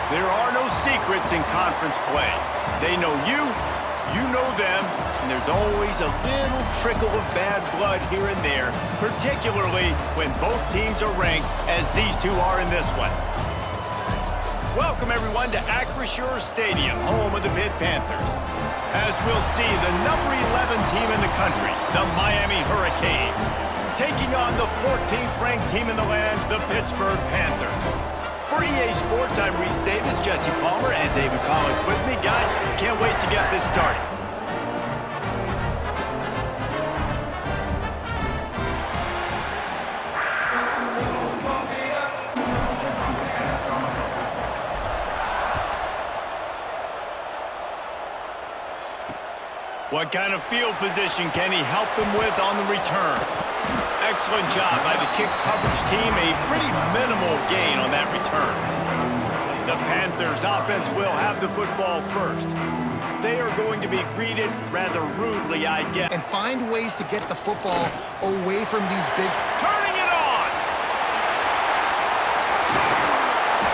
There are no secrets in conference play. They know you, you know them, and there's always a little trickle of bad blood here and there, particularly when both teams are ranked as these two are in this one. Welcome, everyone, to Acrisure Stadium, home of the Pitt Panthers. As we'll see, the number 11 team in the country, the Miami Hurricanes, taking on the 14th ranked team in the land, the Pittsburgh Panthers. For EA Sports, I'm Reese Davis, Jesse Palmer, and David Pollack with me. Guys, can't wait to get this started. What kind of field position can he help them with on the return? Excellent job by the kick coverage team. A pretty minimal gain on that return. The Panthers offense will have the football first. They are going to be greeted rather rudely, I guess. And find ways to get the football away from these big... Turning it on!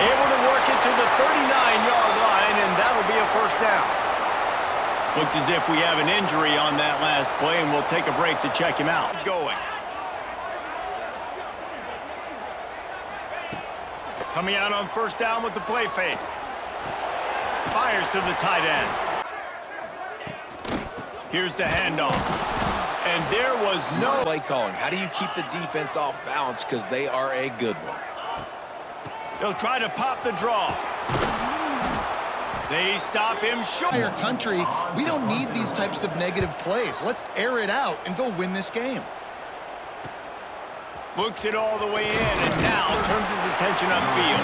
Able to work it to the 39-yard line, and that'll be a first down. Looks as if we have an injury on that last play, and we'll take a break to check him out. Going. Coming out on first down with the play fake. Fires to the tight end. Here's the handoff. And there was no play calling. How do you keep the defense off balance? Because they are a good one. They'll try to pop the draw. They stop him short. Entire country, we don't need these types of negative plays. Let's air it out and go win this game. Looks it all the way in, and now turns his attention upfield.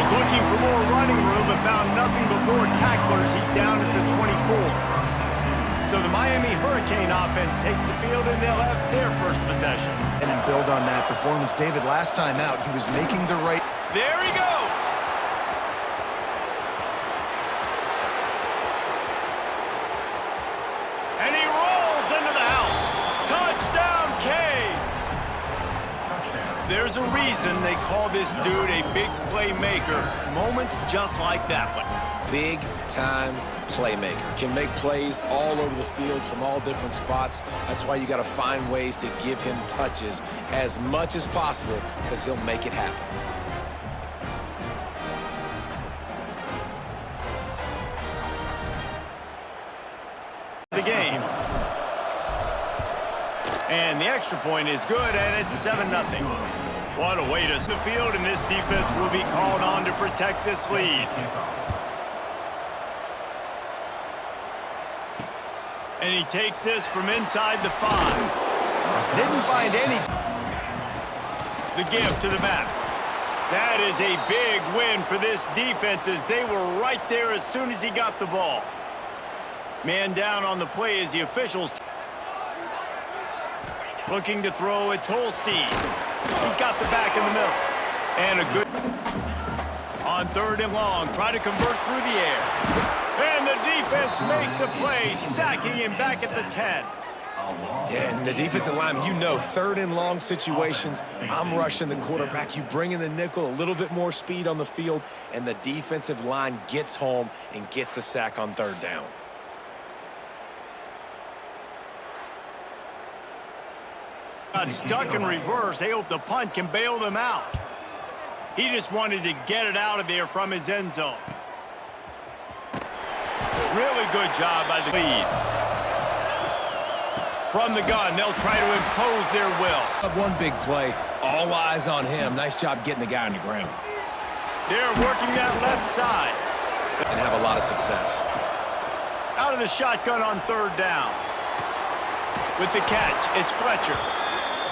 Was looking for more running room, but found nothing but more tacklers. He's down at the 24. So the Miami Hurricane offense takes the field, and they'll have their first possession. And build on that performance. David, last time out, he was making the right... There he goes! And he rolls into the house. Touchdown, Canes! There's a reason they call this dude a big playmaker. Moments just like that one. Big-time playmaker. Can make plays all over the field from all different spots. That's why you got to find ways to give him touches as much as possible, because he'll make it happen. The game. And the extra point is good, and it's 7-0. What a way to the field, and this defense will be called on to protect this lead. And he takes this from inside the 5. Didn't find any. The give to the back. That is a big win for this defense, as they were right there as soon as he got the ball. Man down on the play as the officials. Looking to throw, it's Holstein. He's got the back in the middle. And a good... On third and long, try to convert through the air. And the defense makes a play, sacking him back at the 10. Yeah, and the defensive line, you know, third and long situations, I'm rushing the quarterback. You bring in the nickel, a little bit more speed on the field, and the defensive line gets home and gets the sack on third down. Got stuck in reverse. They hope the punt can bail them out. He just wanted to get it out of there from his end zone. Really good job by the lead. From the gun, they'll try to impose their will. One big play, all eyes on him. Nice job getting the guy on the ground. They're working that left side. And have a lot of success. Out of the shotgun on third down. With the catch, it's Fletcher.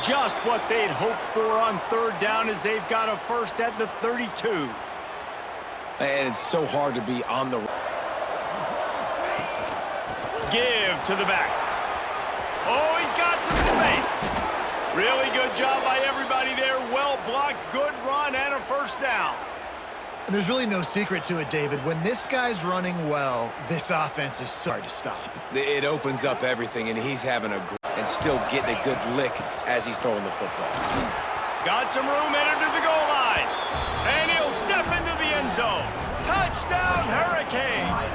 Just what they'd hoped for on third down, as they've got a first at the 32. And it's so hard to be on the... Give to the back. Oh, he's got some space. Really good job by everybody there. Well blocked, good run, and a first down. And there's really no secret to it, David. When this guy's running well, this offense is so hard to stop. It opens up everything, and he's having a... and still getting a good lick as he's throwing the football. Got some room, headed to the goal line. And he'll step into the end zone. Touchdown, Hurricanes!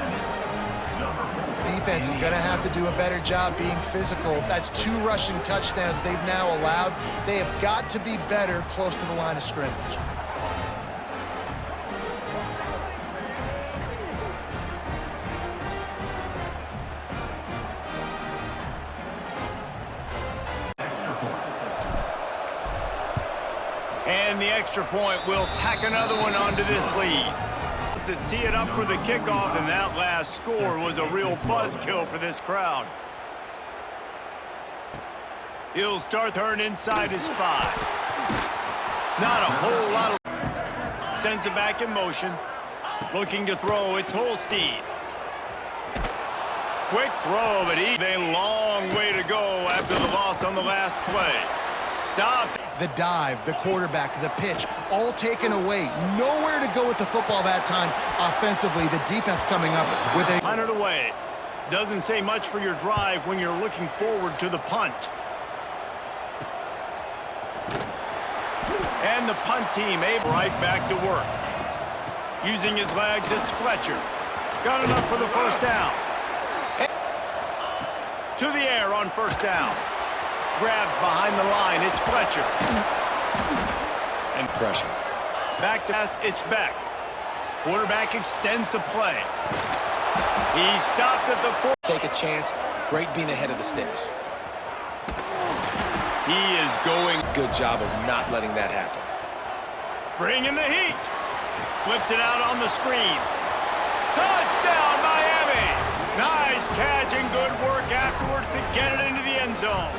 Defense is going to have to do a better job being physical. That's 2 rushing touchdowns they've now allowed. They have got to be better close to the line of scrimmage. And the extra point will tack another one onto this lead. To tee it up for the kickoff, and that last score was a real buzzkill for this crowd. He'll start turn inside his 5. Not a whole lot of... Sends it back in motion. Looking to throw, it's Holstein. Quick throw, but he's a long way to go after the loss on the last play. Stop. The dive, the quarterback, the pitch, all taken away. Nowhere to go with the football that time. Offensively, the defense coming up with a... Punted away. Doesn't say much for your drive when you're looking forward to the punt. And the punt team able right back to work. Using his legs, it's Fletcher. Got enough for the first down. To the air on first down. Grabbed behind the line, it's Fletcher. And Pressure. back to pass, it's Beck. Quarterback extends the play. He stopped at the 4. Take a chance. Great being ahead of the sticks. He is going. Good job of not letting that happen. Bringing the heat. Flips it out on the screen. Touchdown, Miami! Nice catch and good work afterwards to get it into the end zone.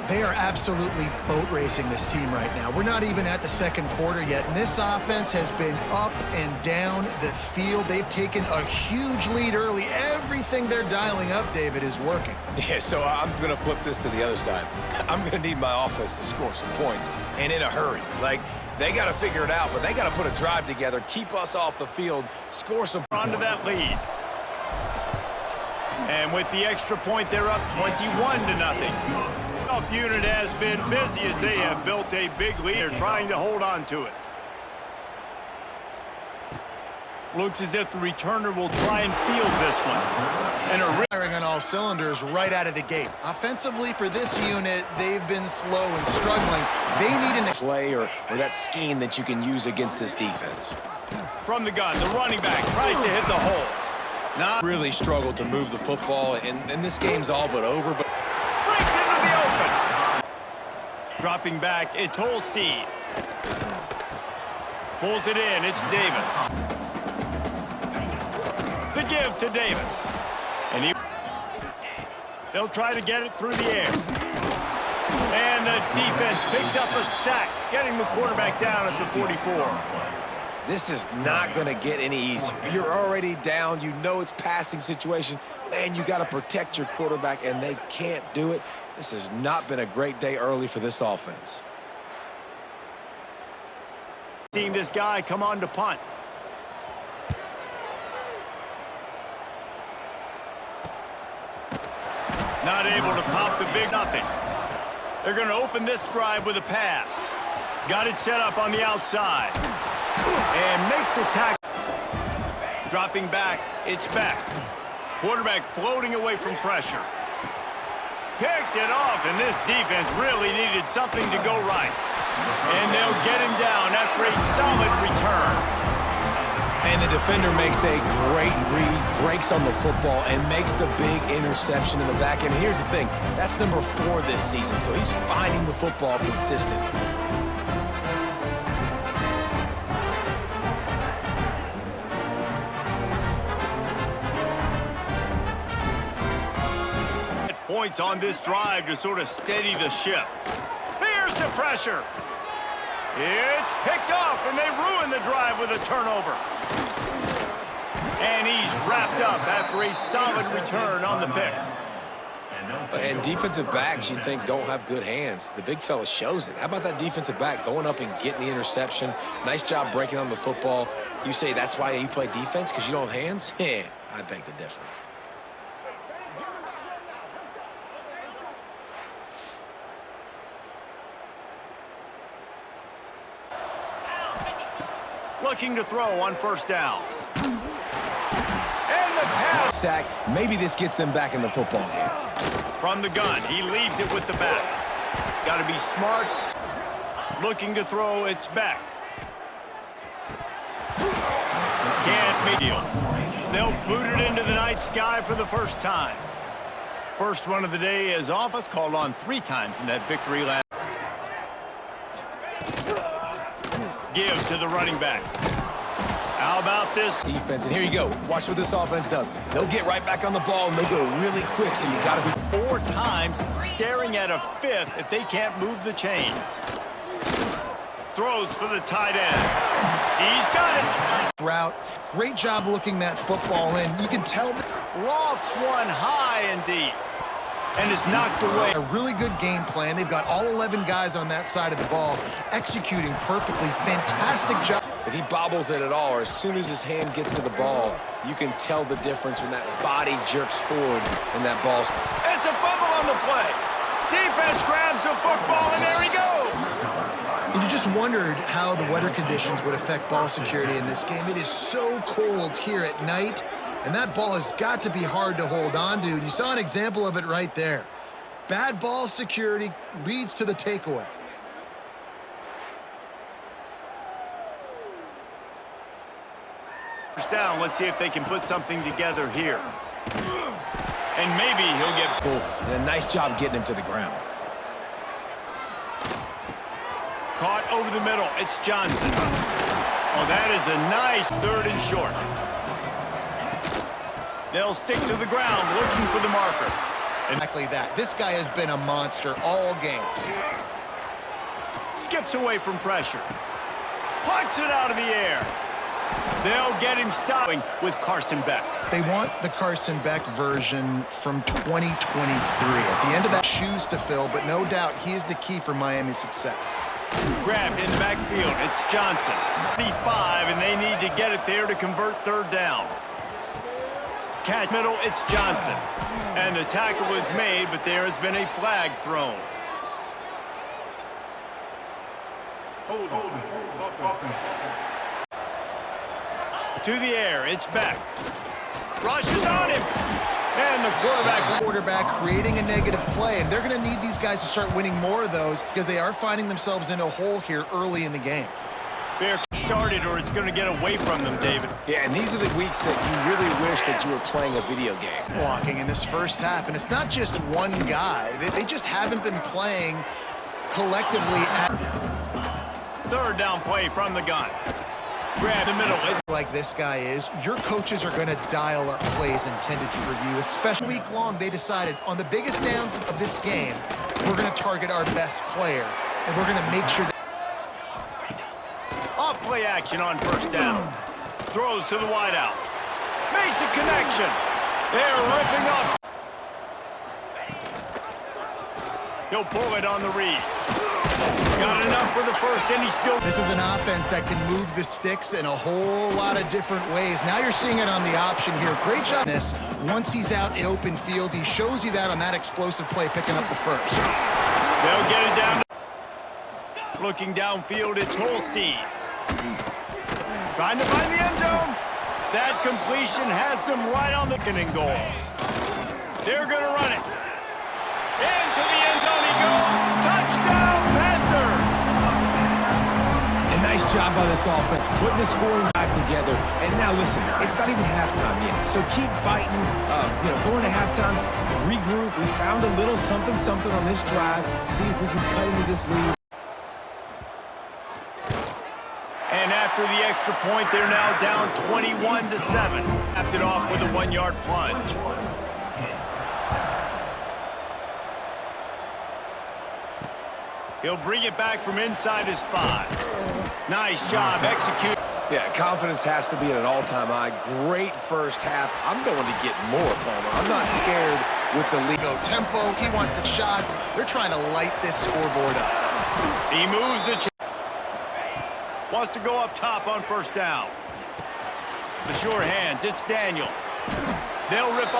They are absolutely boat racing this team right now. We're not even at the second quarter yet, and this offense has been up and down the field. They've taken a huge lead early. Everything they're dialing up, David, is working. Yeah, so I'm going to flip this to the other side. I'm going to need my offense to score some points, and in a hurry. Like, they got to figure it out, but they got to put a drive together, keep us off the field, score some... Onto that lead. And with the extra point, they're up 21-0. Off unit has been busy as they have built a big lead. They're trying to hold on to it. Looks as if the returner will try and field this one. And Firing on all cylinders right out of the gate. Offensively, for this unit, they've been slow and struggling. They need an play or that scheme that you can use against this defense. from the gun, the running back tries to hit the hole. Not Really struggled to move the football, and this game's all but over, but... breaks into the open. Dropping back, it's Holstein. Pulls it in, it's Davis. The give to Davis. And they'll try to get it through the air. And the defense picks up a sack, getting the quarterback down at the 44. This is not going to get any easier. You're already down. You know it's passing situation. Man, you got to protect your quarterback, and they can't do it. This has not been a great day early for this offense. Seeing this guy come on to punt. Not able to pop the big nothing. They're going to open this drive with a pass. Got it set up on the outside. And makes the tackle. Dropping back, it's back. Quarterback floating away from pressure. Picked it off, and this defense really needed something to go right. And they'll get him down after a solid return. And the defender makes a great read, breaks on the football, and makes the big interception in the back end. And here's the thing, that's number 4 this season, so he's finding the football consistently. Points on this drive to sort of steady the ship. Here's the pressure. It's picked off, and they ruin the drive with a turnover. And he's wrapped up after a solid return on the pick. And defensive backs, you think, don't have good hands. The big fella shows it. How about that defensive back going up and getting the interception? Nice job breaking on the football. You say that's why you play defense, because you don't have hands? Yeah, I beg to differ. Looking to throw on first down. And the pass. Sack. Maybe this gets them back in the football game. From the gun, he leaves it with the back. Got to be smart. Looking to throw, it's back. Can't make deal. They'll boot it into the night sky for the first time. First one of the day is Office called on 3 times in that victory last. Give to the running back. How about this Defense, and here you go. Watch what this offense does. They'll get right back on the ball, and they'll go really quick, so you got to be 4 times, staring at a 5th if they can't move the chains. Throws for the tight end. He's got it. Route. Great job looking that football in. You can tell Lofts one high and deep. And is knocked away. A really good game plan. They've got all 11 guys on that side of the ball executing perfectly. Fantastic job. If he bobbles it at all, or as soon as his hand gets to the ball, you can tell the difference when that body jerks forward and that ball. It's a fumble on the play. Defense grabs the football, and there he goes. And you just wondered how the weather conditions would affect ball security in this game. It is so cold here at night, and that ball has got to be hard to hold on to. And you saw an example of it right there. Bad ball security leads to the takeaway. Down. Let's see if they can put something together here. And maybe he'll get cool. And a nice job getting him to the ground. Caught over the middle. It's Johnson. Oh, that is a nice 3rd and short. They'll stick to the ground looking for the marker. Exactly that. This guy has been a monster all game. Skips away from pressure. Plucks it out of the air. They'll get him stopping with Carson Beck. They want the Carson Beck version from 2023. At the end of that, shoes to fill, but no doubt he is the key for Miami's success. Grabbed in the backfield. It's Johnson. 35, and they need to get it there to convert 3rd down. Catch middle, it's Johnson. And the tackle is made, but there has been a flag thrown. To the air, it's back. Rushes on him. And the quarterback creating a negative play, and they're going to need these guys to start winning more of those because they are finding themselves in a hole here early in the game. Fair started, or it's going to get away from them, David. Yeah, and these are the weeks that you really wish that you were playing a video game. Walking in this first half, and it's not just one guy. They just haven't been playing collectively. 3rd down play from the gun. Grab the middle. Like this guy is, your coaches are going to dial up plays intended for you, especially week long. They decided on the biggest downs of this game, we're going to target our best player, and we're going to make sure that off play action on first down. Throws to the wideout. Makes a connection. They're ripping off. He'll pull it on the read. Got enough for the first, and he's still... This is an offense that can move the sticks in a whole lot of different ways. Now you're seeing it on the option here. Great job. Once he's out in open field, he shows you that on that explosive play, picking up the first. They'll get it down. Looking downfield, it's Holstein. Trying to find the end zone. That completion has them right on the winning goal. They're going to run it. Into the end zone he goes. Touchdown, Panthers! A nice job by this offense, putting the scoring drive together. And now listen, it's not even halftime yet. So keep fighting, going to halftime, regroup. We found a little something on this drive. See if we can cut into this lead. And after the extra point, they're now down 21-7. Capped it off with a 1-yard plunge. He'll bring it back from inside his 5. Nice job, execute. Yeah, confidence has to be at an all-time high. Great first half. I'm going to get more, Palmer. I'm not scared with the lead. Go tempo. He wants the shots. They're trying to light this scoreboard up. He moves the wants to go up top on first down. The sure hands, it's Daniels. They'll rip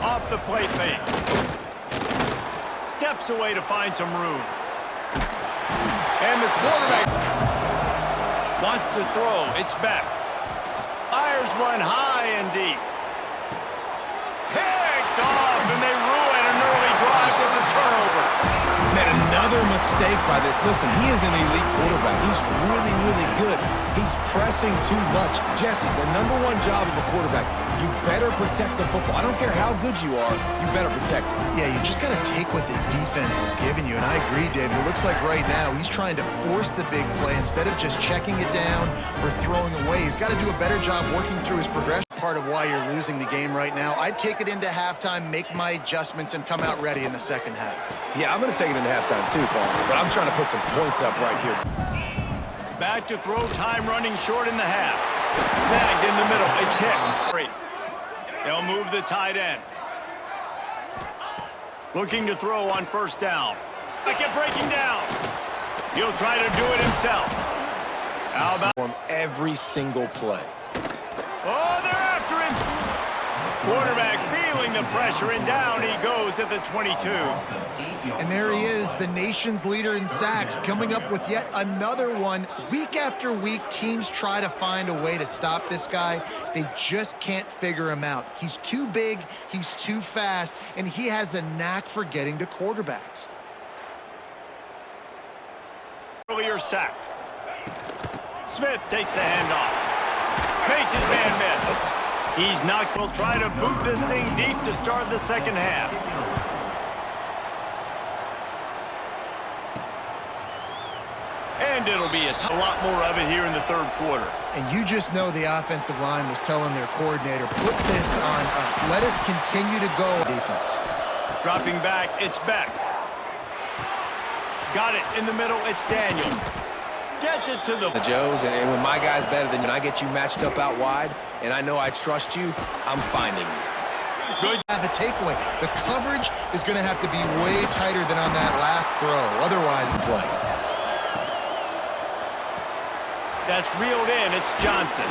off the play fake. Steps away to find some room. And the quarterback Wants to throw. It's back. Fires one high and deep. Picked off, and they ruin an early drive with a turnover. Man, another mistake by this. Listen, he is an elite quarterback. He's really, really good. He's pressing too much. Jesse, the #1 job of a quarterback, you better protect the football. I don't care how good you are, you better protect it. Yeah, you just got to take what the defense is giving you. And I agree, David. It looks like right now he's trying to force the big play instead of just checking it down or throwing away. He's got to do a better job working through his progression. Part of why you're losing the game right now. I'd take it into halftime, make my adjustments, and come out ready in the second half. Yeah, I'm going to take it into halftime too, Paul. But I'm trying to put some points up right here. Back to throw, time running short in the half. Snagged in the middle. It's hit. They'll move the tight end. Looking to throw on first down. Like it breaking down. He'll try to do it himself. How about On every single play. Oh, they're after him. Quarterback feeling the pressure, and down he goes at the 22. And there he is, the nation's leader in sacks, coming up with yet another one. Week after week, teams try to find a way to stop this guy. They just can't figure him out. He's too big, he's too fast, and he has a knack for getting to quarterbacks. Earlier sack. Smith takes the handoff. Makes his man miss. He's not going to try to boot this thing deep to start the second half. And it'll be a lot more of it here in the third quarter. And you just know the offensive line was telling their coordinator, put this on us. Let us continue to go defense. Dropping back, it's Beck. Got it in the middle, it's Daniels. Gets it to the Joes, and when my guy's better than you, and I get you matched up out wide, and I know I trust you, I'm finding you. good. The takeaway, the coverage is going to have to be way tighter than on that last throw. Otherwise, play. That's reeled in. It's Johnson.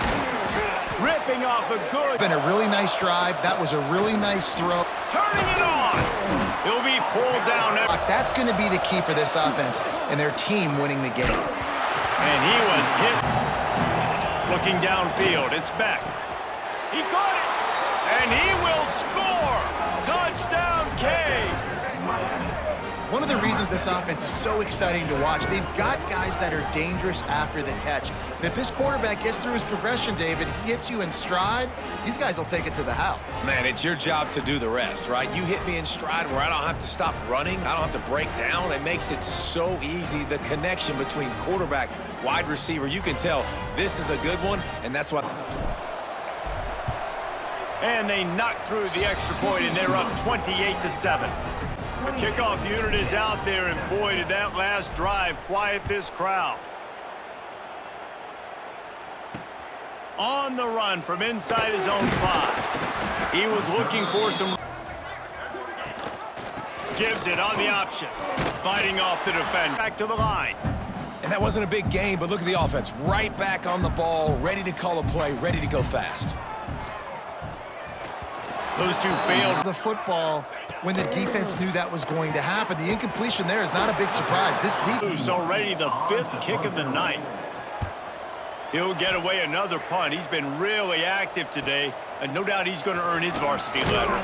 Ripping off a good. Been a really nice drive. That was a really nice throw. Turning it on. He'll be pulled down. That's going to be the key for this offense and their team winning the game. And he was hit. Looking downfield. It's back. He caught it. And he will score. Touchdown, Canes. One of the reasons this offense is so exciting to watch, they've got guys that are dangerous after the catch. And if this quarterback gets through his progression, David, he hits you in stride, these guys will take it to the house. Man, it's your job to do the rest, right? You hit me in stride where I don't have to stop running. I don't have to break down. It makes it so easy. The connection between quarterback, wide receiver, you can tell this is a good one, and that's what... And they knock through the extra point, and they're up 28-7. The kickoff unit is out there, and boy, did that last drive quiet this crowd. On the run from inside his own 5. He was looking for some... Gives it on the option. Fighting off the defender. Back to the line. And that wasn't a big game, but look at the offense. Right back on the ball, ready to call a play, ready to go fast. Those two failed. The football, when the defense knew that was going to happen, the incompletion there is not a big surprise. This defense... Already the 5th kick of the night. He'll get away another punt. He's been really active today, and no doubt he's going to earn his varsity letter.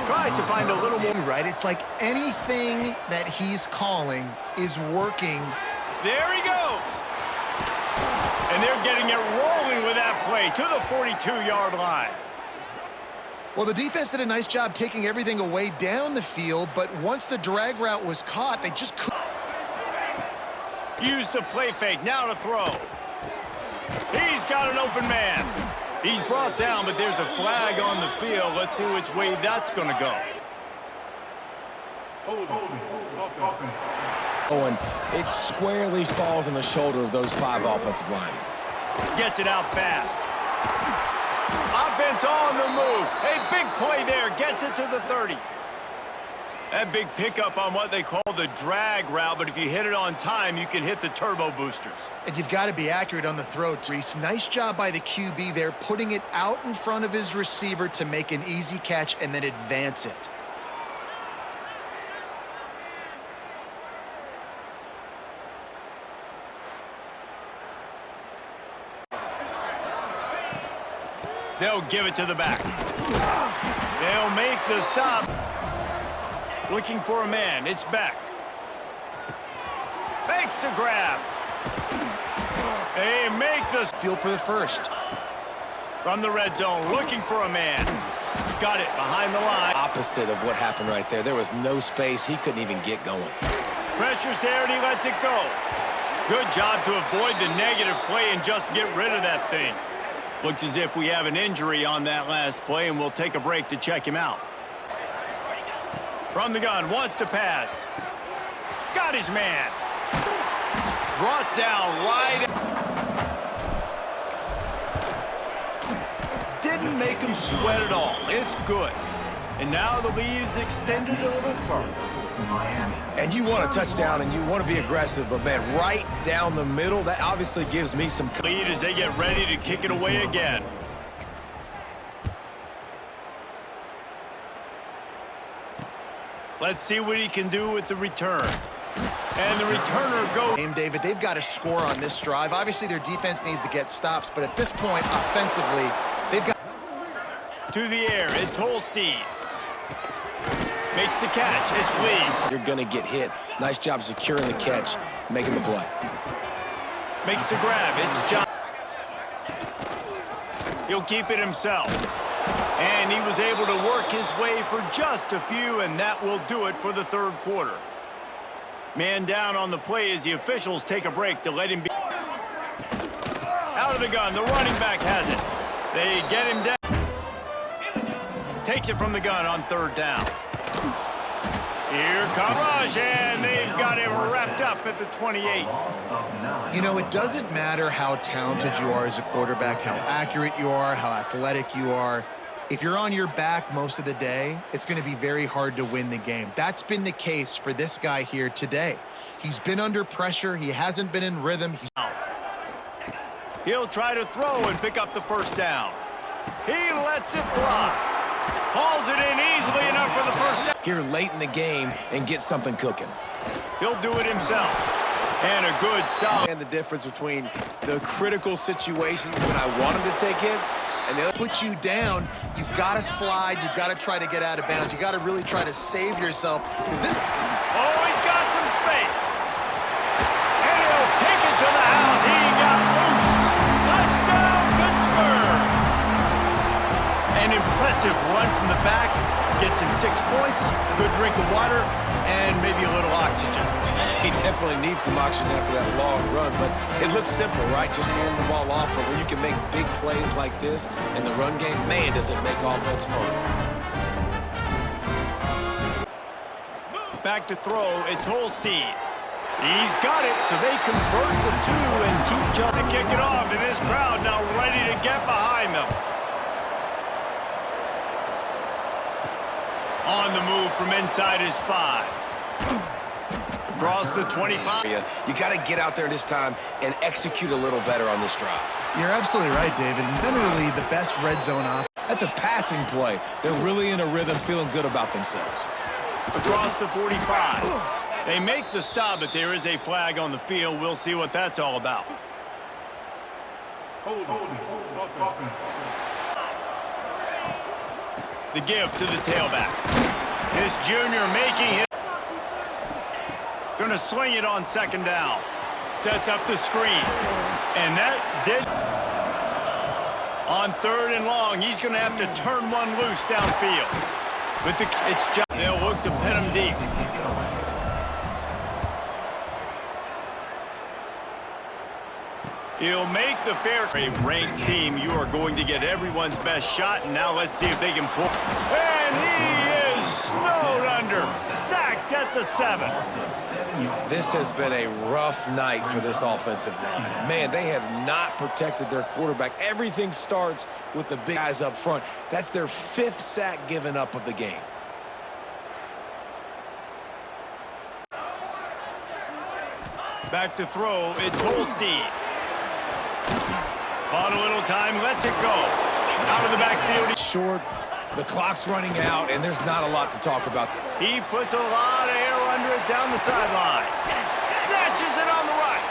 Tries to find a little more. Right, it's like anything that he's calling is working. There he goes. And they're getting it rolling with that play to the 42-yard line. Well, the defense did a nice job taking everything away down the field, but once the drag route was caught, they just couldn't. Use the play fake, now to throw. He's got an open man. He's brought down, but there's a flag on the field. Let's see which way that's going to go. And it squarely falls on the shoulder of those 5 offensive linemen. Gets it out fast. Offense on the move. A big play there. Gets it to the 30. That big pickup on what they call the drag route, but if you hit it on time, you can hit the turbo boosters. And you've got to be accurate on the throw, Reese. Nice job by the QB there, putting it out in front of his receiver to make an easy catch and then advance it. They'll give it to the back. They'll make the stop. Looking for a man. It's Beck. Fakes to grab. They make the Field for the first. from the red zone. Looking for a man. Got it behind the line. Opposite of what happened right there. There was no space. He couldn't even get going. Pressure's there and he lets it go. Good job to avoid the negative play and just get rid of that thing. Looks as if we have an injury on that last play, and we'll take a break to check him out. From the gun, wants to pass. Got his man. Brought down wide. Didn't make him sweat at all. It's good. And now the lead is extended a little further. And you want a touchdown and you want to be aggressive, but man, right down the middle, that obviously gives me some Lead as they get ready to kick it away again. Let's see what he can do with the return. And the returner goes. David, they've got to score on this drive. Obviously, their defense needs to get stops, but at this point, offensively, they've got To the air, it's Holstein. Makes the catch, it's Lee. You're going to get hit. Nice job securing the catch, making the play. Makes the grab, it's John. He'll keep it himself. And he was able to work his way for just a few, and that will do it for the third quarter. Man down on the play as the officials take a break to let him be. Out of the gun, the running back has it. They get him down. Takes it from the gun on third down. Here comes Rush, and they've got him wrapped up at the 28. You know, it doesn't matter how talented you are as a quarterback, how accurate you are, how athletic you are. If you're on your back most of the day, it's going to be very hard to win the game. That's been the case for this guy here today. He's been under pressure. He hasn't been in rhythm. He'll try to throw and pick up the first down. He lets it fly. Hauls it in easily enough for the first down. Here late in the game and get something cooking. He'll do it himself. And a good solid. And the difference between the critical situations when I want him to take hits and they'll Put you down, you've got to slide, you've got to try to get out of bounds, you've got to really try to save yourself, because this... Oh, he's got some space. And he'll take it to the house. He got loose. Touchdown, Pittsburgh. An impressive run from the back. Gets him 6 points, good drink of water, and maybe a little oxygen. He definitely needs some oxygen after that long run, but it looks simple, right? Just hand the ball off, but when you can make big plays like this in the run game, man, does it make offense fun. Back to throw, it's Holstein. He's got it, so they convert the two and keep just to kick it off, and this crowd now ready to get behind them. On the move from inside his 5. Across the 25. You got to get out there this time and execute a little better on this drive. You're absolutely right, David. And generally, the best red zone off. That's a passing play. They're really in a rhythm, feeling good about themselves. Across the 45. They make the stop, but there is a flag on the field. We'll see what that's all about. The give to the tailback. This junior making his. Gonna sling it on second down. Sets up the screen. And that did. On third and long, he's gonna have to turn one loose downfield. With the, it's just, they'll look to pin him deep. He'll make the fair. A ranked team, you are going to get everyone's best shot, and now let's see if they can pull. And he is snowed under, sacked at the 7. This has been a rough night for this offensive line. Man, they have not protected their quarterback. Everything starts with the big guys up front. That's their 5th sack given up of the game. Back to throw, it's Holstein. On a little time, lets it go. Out of the backfield. Short, the clock's running out, and there's not a lot to talk about. He puts a lot of air under it down the sideline. Snatches it on the right.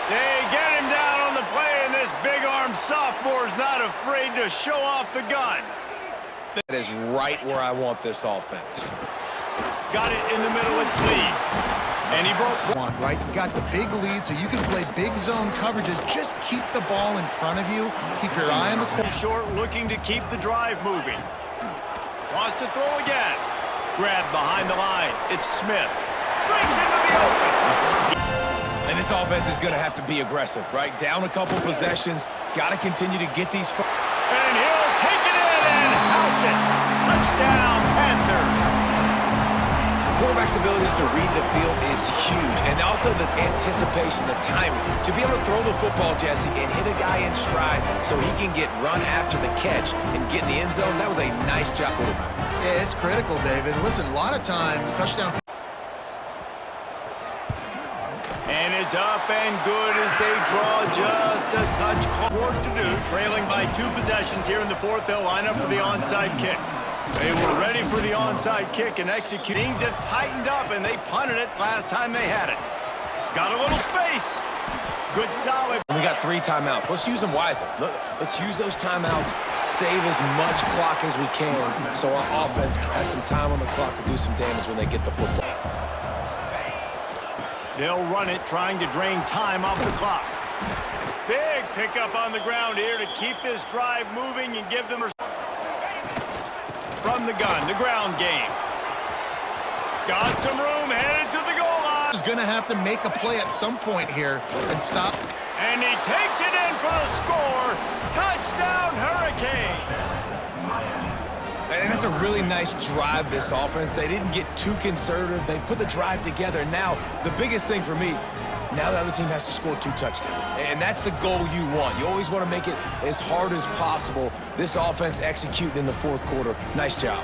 They get him down on the play, and this This big-armed sophomore's not afraid to show off the gun. That is right where I want this offense. Got it in the middle, it's lead. And he broke one, right? You got the big lead, so you can play big zone coverages. Just keep the ball in front of you. Keep your eye on the court. Short, looking to keep the drive moving. Wants to throw again. Grab behind the line. It's Smith. Brings into the open. And this offense is going to have to be aggressive, right? Down a couple possessions. Got to continue to get these. And he'll take it in and house it. Touchdown, Panthers. Quarterback's abilities to read the field is huge, and also the anticipation, the timing. To be able to throw the football, Jesse, and hit a guy in stride so he can get run after the catch and get in the end zone, that was a nice job, quarterback. Yeah, it's critical, David. Listen, a lot of times, touchdown. And it's up and good as they draw just a touch. Work to do, trailing by 2 possessions here in the fourth. They'll line up for the onside kick. They were ready for the onside kick and execute. Things have tightened up, and they punted it last time they had it. Got a little space. Good, solid. We got 3 timeouts. Let's use them wisely. Let's use those timeouts, save as much clock as we can so our offense has some time on the clock to do some damage when they get the football. They'll run it, trying to drain time off the clock. Big pickup on the ground here to keep this drive moving and give them... From the gun, the ground game. Got some room, headed to the goal line. He's going to have to make a play at some point here and stop. And he takes it in for the score. Touchdown, Hurricanes. And that's a really nice drive, this offense. They didn't get too conservative. They put the drive together. Now, the biggest thing for me, now the other team has to score 2 touchdowns. And that's the goal you want. You always want to make it as hard as possible. This offense executing in the fourth quarter. Nice job.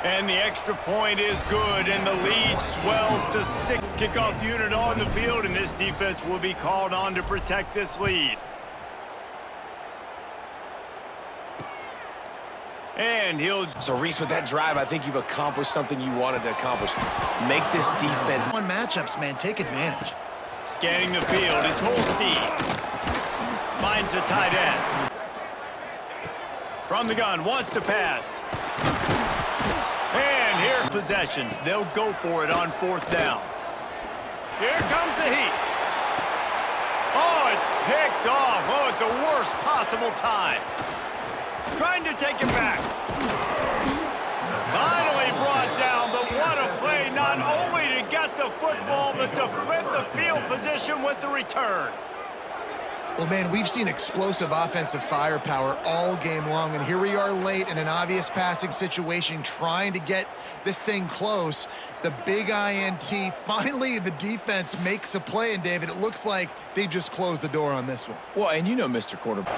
And the extra point is good, and the lead swells to 6. Kickoff unit on the field, and this defense will be called on to protect this lead. And he'll... So, Reese, with that drive, I think you've accomplished something you wanted to accomplish. Make this defense... On matchups, man, take advantage. Scanning the field, it's Holstein. Finds the tight end. From the gun, wants to pass. And here, possessions. They'll go for it on 4th down. Here comes the heat. Oh, it's picked off. Oh, at the worst possible time. Trying to take him back. Finally brought down, but what a play, not only to get the football, but to flip the field position with the return. Well, man, we've seen explosive offensive firepower all game long, and here we are late in an obvious passing situation trying to get this thing close. The big INT, finally the defense makes a play, and David, it looks like they just closed the door on this one. Well, and you know, Mr. Quarterback.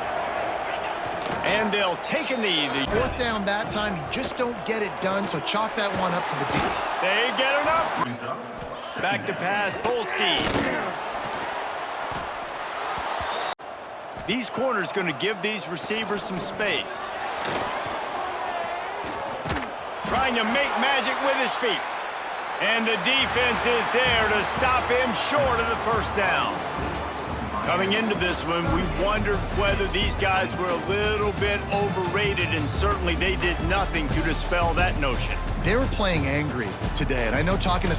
And they'll take a knee. The 4th down that time, you just don't get it done, so chalk that one up to the deep. They get enough. Back to pass, Holstein. These corners going to give these receivers some space. Trying to make magic with his feet. And the defense is there to stop him short of the 1st down. Coming into this one, we wondered whether these guys were a little bit overrated, and certainly they did nothing to dispel that notion. They were playing angry today, and I know talking to